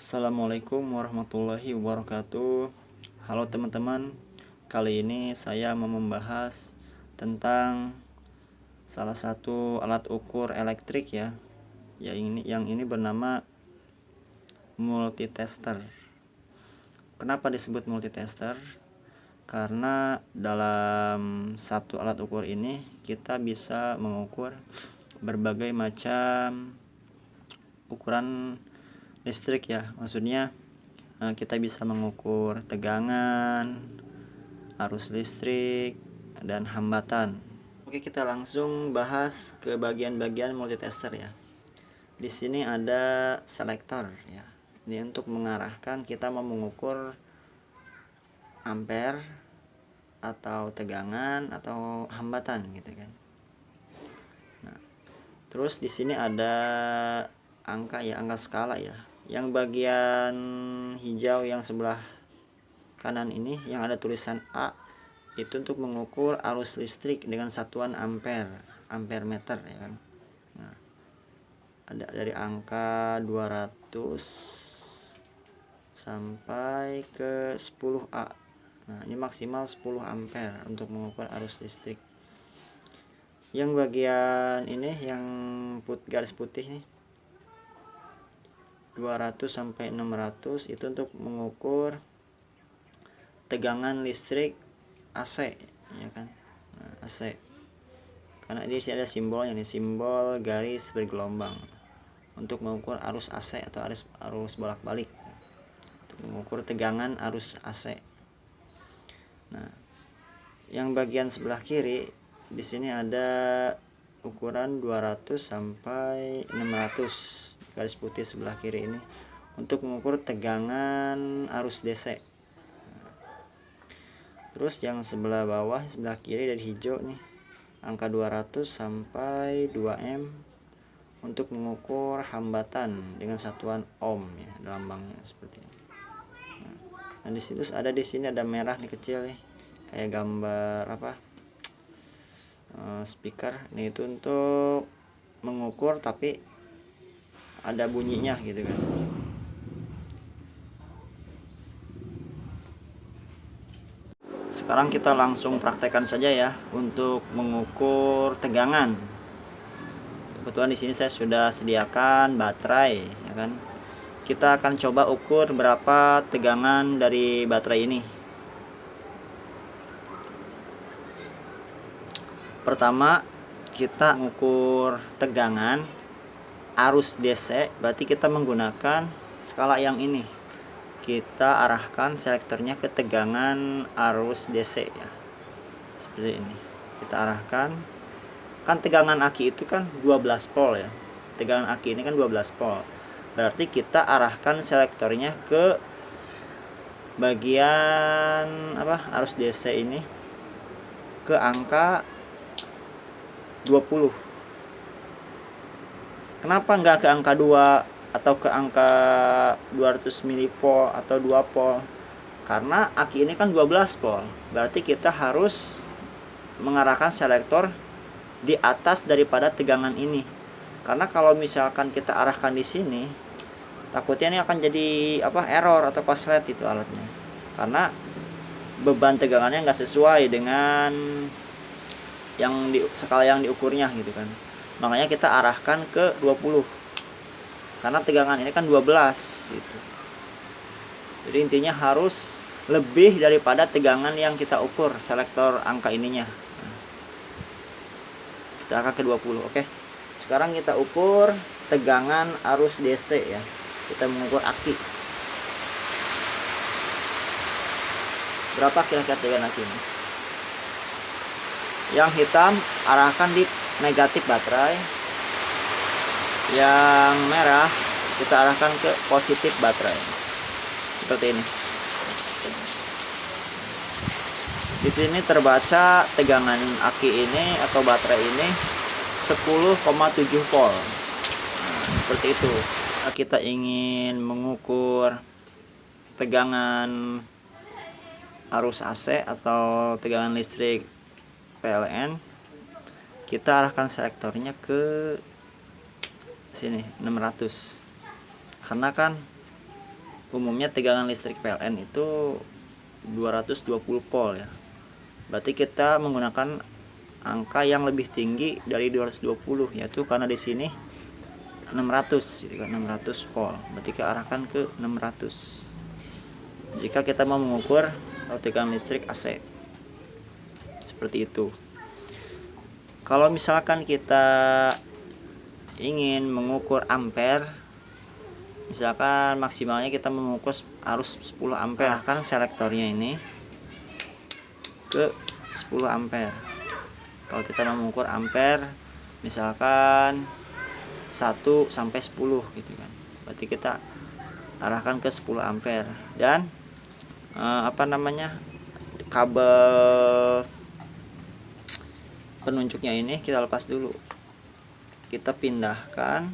Assalamualaikum warahmatullahi wabarakatuh. Halo teman-teman, kali ini saya mau membahas tentang salah satu alat ukur elektrik yang ini bernama multitester. Kenapa disebut multitester? Karena dalam satu alat ukur ini kita bisa mengukur berbagai macam ukuran listrik ya. Maksudnya kita bisa mengukur tegangan, arus listrik, dan hambatan. Oke, kita langsung bahas ke bagian-bagian multitester ya. Di sini ada selektor ya. Ini untuk mengarahkan kita mau mengukur ampere atau tegangan atau hambatan gitu kan. Nah, terus di sini ada angka skala ya. Yang bagian hijau yang sebelah kanan ini yang ada tulisan A itu untuk mengukur arus listrik dengan satuan ampere meter ya kan. Nah, ada dari angka 200 sampai ke 10A. Nah, ini maksimal 10 ampere untuk mengukur arus listrik. Yang bagian ini yang garis putih nih 200 sampai 600 itu untuk mengukur tegangan listrik AC ya kan. Nah, AC karena di sini ada simbolnya nih, simbol garis bergelombang untuk mengukur arus AC atau arus bolak-balik, untuk mengukur tegangan arus AC. Nah, yang bagian sebelah kiri di sini ada ukuran 200 sampai 600 garis putih sebelah kiri ini untuk mengukur tegangan arus DC. Terus yang sebelah bawah sebelah kiri dari hijau nih angka 200 sampai 2M untuk mengukur hambatan dengan satuan ohm ya, lambangnya seperti ini. Nah, di sini ada merah nih kecil nih kayak gambar speaker. Nih itu untuk mengukur tapi ada bunyinya gitu kan. Sekarang kita langsung praktekkan saja ya untuk mengukur tegangan. Kebetulan di sini saya sudah sediakan baterai ya kan. Kita akan coba ukur berapa tegangan dari baterai ini. Pertama, kita mengukur tegangan arus DC, berarti kita menggunakan skala yang ini. Kita arahkan selektornya ke tegangan arus DC ya. Seperti ini. Kita arahkan. Kan tegangan aki itu kan 12 volt ya. Tegangan aki ini kan 12 volt. Berarti kita arahkan selektornya ke bagian arus DC ini ke angka 20. Kenapa nggak ke angka 2 atau ke angka 200 mV atau 2 volt? Karena aki ini kan 12 volt. Berarti kita harus mengarahkan selektor di atas daripada tegangan ini. Karena kalau misalkan kita arahkan di sini, takutnya ini akan jadi error atau korslet itu alatnya. Karena beban tegangannya nggak sesuai dengan skala yang diukurnya gitu kan. Makanya kita arahkan ke 20 karena tegangan ini kan 12 gitu. Jadi intinya harus lebih daripada tegangan yang kita ukur selektor angka ininya. Kita angka ke 20. Oke. Sekarang kita ukur tegangan arus DC ya. Kita mengukur aki. Berapa kira-kira tegangan aki ini? Yang hitam arahkan di negatif baterai, yang merah kita arahkan ke positif baterai seperti ini. Di sini terbaca tegangan aki ini atau baterai ini 10,7 volt. Nah, seperti itu. Kita ingin mengukur tegangan arus AC atau tegangan listrik PLN, kita arahkan selektornya ke sini 600. Karena kan umumnya tegangan listrik PLN itu 220 volt ya. Berarti kita menggunakan angka yang lebih tinggi dari 220, yaitu karena di sini 600 gitu kan, 600 volt. Berarti kita arahkan ke 600 jika kita mau mengukur tegangan listrik AC. Seperti itu. Kalau misalkan kita ingin mengukur ampere, misalkan maksimalnya kita mengukur arus 10 ampere, kan selektornya ini ke 10 ampere. Kalau kita mau mengukur ampere misalkan 1 sampai 10 gitu kan, berarti kita arahkan ke 10 ampere. Dan kabel penunjuknya ini kita lepas dulu, kita pindahkan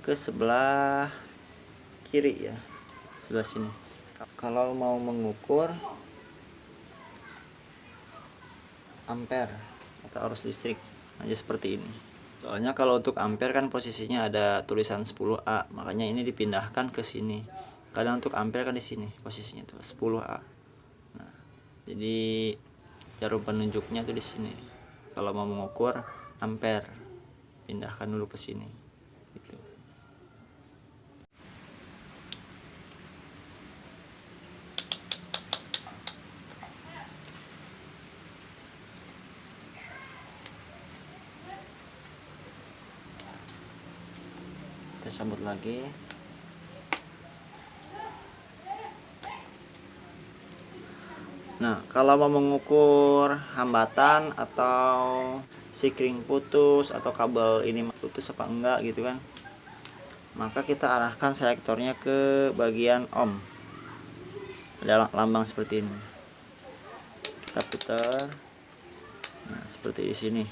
ke sebelah kiri ya, sebelah sini. Kalau mau mengukur ampere atau arus listrik aja seperti ini. Soalnya kalau untuk ampere kan posisinya ada tulisan 10A, makanya ini dipindahkan ke sini. Kadang untuk ampere kan di sini posisinya tuh 10A. Nah, jadi jarum penunjuknya tuh di sini. Kalau mau mengukur ampere, pindahkan dulu ke sini. Gitu. Kita sambut lagi. Nah, kalau mau mengukur hambatan atau sikring putus atau kabel ini putus apa enggak gitu kan, maka kita arahkan selektornya ke bagian ohm. Ada lambang seperti ini. Kita putar. Nah, seperti di sini.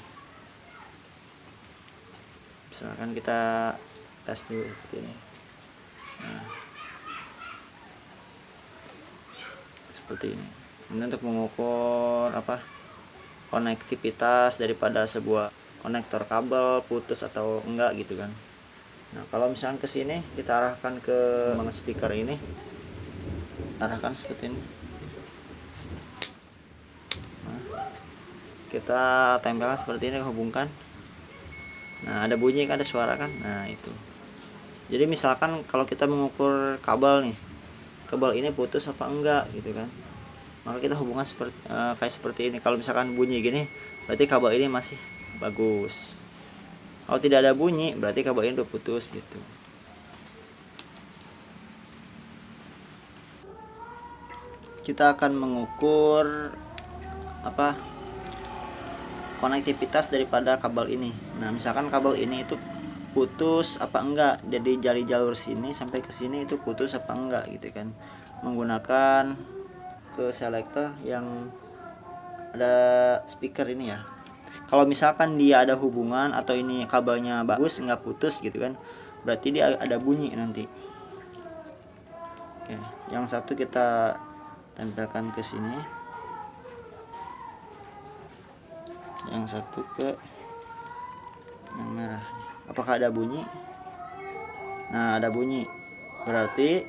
Misalkan kita tes dulu seperti ini. Nah, seperti ini. Ini untuk mengukur konektivitas daripada sebuah konektor kabel putus atau enggak gitu kan. Nah, kalau misalkan ke sini kita arahkan ke speaker ini, arahkan seperti ini. Nah, kita tempelkan seperti ini, hubungkan. Nah, ada bunyi kan, ada suara kan. Nah, itu. Jadi misalkan kalau kita mengukur kabel nih, kabel ini putus apa enggak gitu kan, maka kita hubungan kayak seperti ini. Kalau misalkan bunyi gini, berarti kabel ini masih bagus. Kalau tidak ada bunyi, berarti kabel ini udah putus gitu. Kita akan mengukur konektivitas daripada kabel ini. Nah, misalkan kabel ini itu putus apa enggak, jadi jari jalur sini sampai ke sini itu putus apa enggak gitu kan, menggunakan ke selektor yang ada speaker ini ya. Kalau misalkan dia ada hubungan atau ini kabelnya bagus nggak putus gitu kan, berarti dia ada bunyi nanti. Oke, yang satu kita tempelkan ke sini, yang satu ke yang merah. Apakah ada bunyi? Nah, ada bunyi, berarti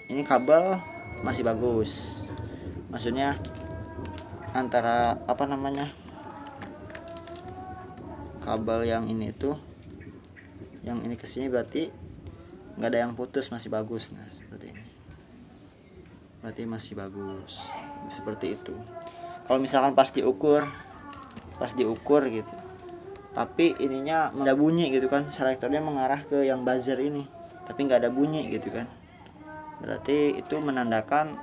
ini kabel masih bagus. Maksudnya antara kabel yang ini tuh, yang ini kesini berarti nggak ada yang putus, masih bagus. Nah, seperti ini, berarti masih bagus, seperti itu. Kalau misalkan pas diukur gitu, tapi ininya ada bunyi gitu kan, selektornya mengarah ke yang buzzer ini, tapi nggak ada bunyi gitu kan, berarti itu menandakan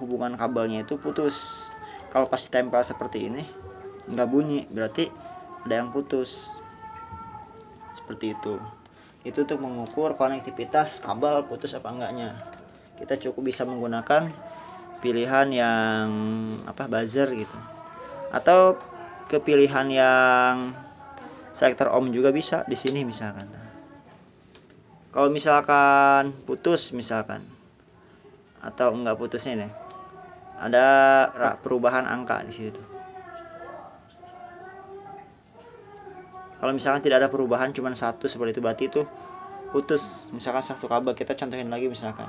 hubungan kabelnya itu putus. Kalau pas ditempel seperti ini nggak bunyi, berarti ada yang putus. Seperti itu. Itu untuk mengukur konektivitas kabel putus apa enggaknya. Kita cukup bisa menggunakan pilihan yang buzzer gitu, atau kepilihan yang selektor ohm juga bisa di sini misalkan. Kalau misalkan putus misalkan, atau enggak putusnya nih, ada perubahan angka di situ. Kalau misalkan tidak ada perubahan, cuma satu seperti itu, berarti itu putus. Misalkan satu kabel, kita contohin lagi misalkan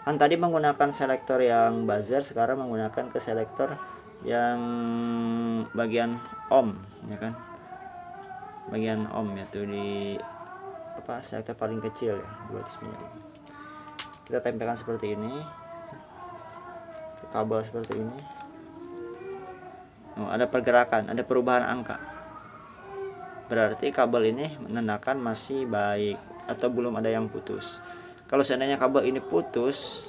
Kan tadi menggunakan selektor yang buzzer, sekarang menggunakan ke selektor yang bagian ohm, ya kan, bagian ohm yaitu di apa, selektor paling kecil ya, 200 mili. Kita tempelkan seperti ini, kabel seperti ini. Ada pergerakan, ada perubahan angka, berarti kabel ini menandakan masih baik atau belum ada yang putus. Kalau seandainya kabel ini putus,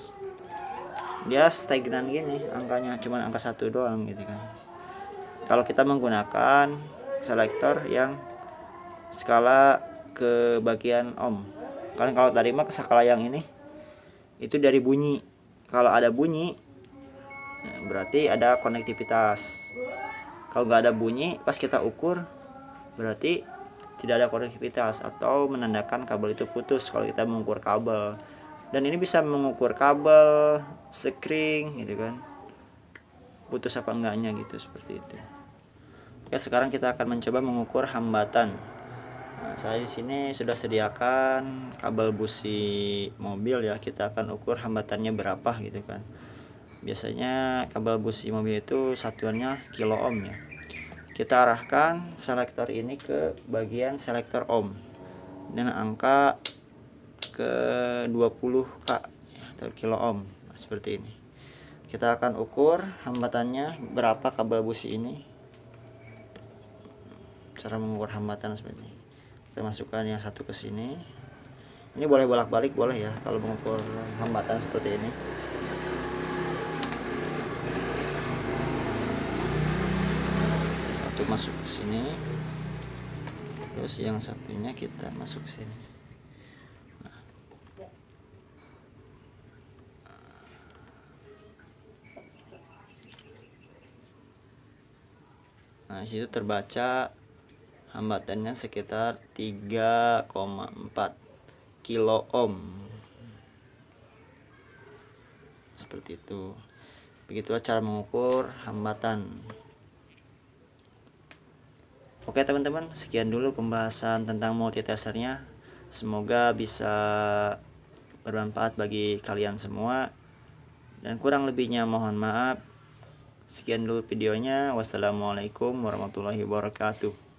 dia stagnan gini angkanya, cuma angka 1 doang gitu kan. Kalau kita menggunakan selektor yang skala ke bagian ohm, kan kalau tadi mah skala yang ini itu dari bunyi. Kalau ada bunyi berarti ada konektivitas. Kalau nggak ada bunyi pas kita ukur berarti tidak ada konektivitas atau menandakan kabel itu putus kalau kita mengukur kabel. Dan ini bisa mengukur kabel sekring gitu kan, putus apa enggaknya gitu, seperti itu. Oke, sekarang kita akan mencoba mengukur hambatan. Nah, saya di sini sudah sediakan kabel busi mobil ya, kita akan ukur hambatannya berapa gitu kan. Biasanya kabel busi mobil itu satuannya kilo ohm ya. Kita arahkan selektor ini ke bagian selektor ohm dengan angka ke 20K atau kilo ohm, seperti ini. Kita akan ukur hambatannya berapa kabel busi ini. Cara mengukur hambatan seperti ini, kita masukkan yang satu ke sini. Ini boleh bolak-balik, boleh ya kalau mengukur hambatan seperti ini. Satu masuk ke sini, terus yang satunya kita masuk ke sini. Nah, situ terbaca hambatannya sekitar 3,4 kilo ohm. Seperti itu. Begitulah cara mengukur hambatan. Oke teman-teman, sekian dulu pembahasan tentang multitesternya. Semoga bisa bermanfaat bagi kalian semua. Dan kurang lebihnya mohon maaf. Sekian dulu videonya. Wassalamualaikum warahmatullahi wabarakatuh.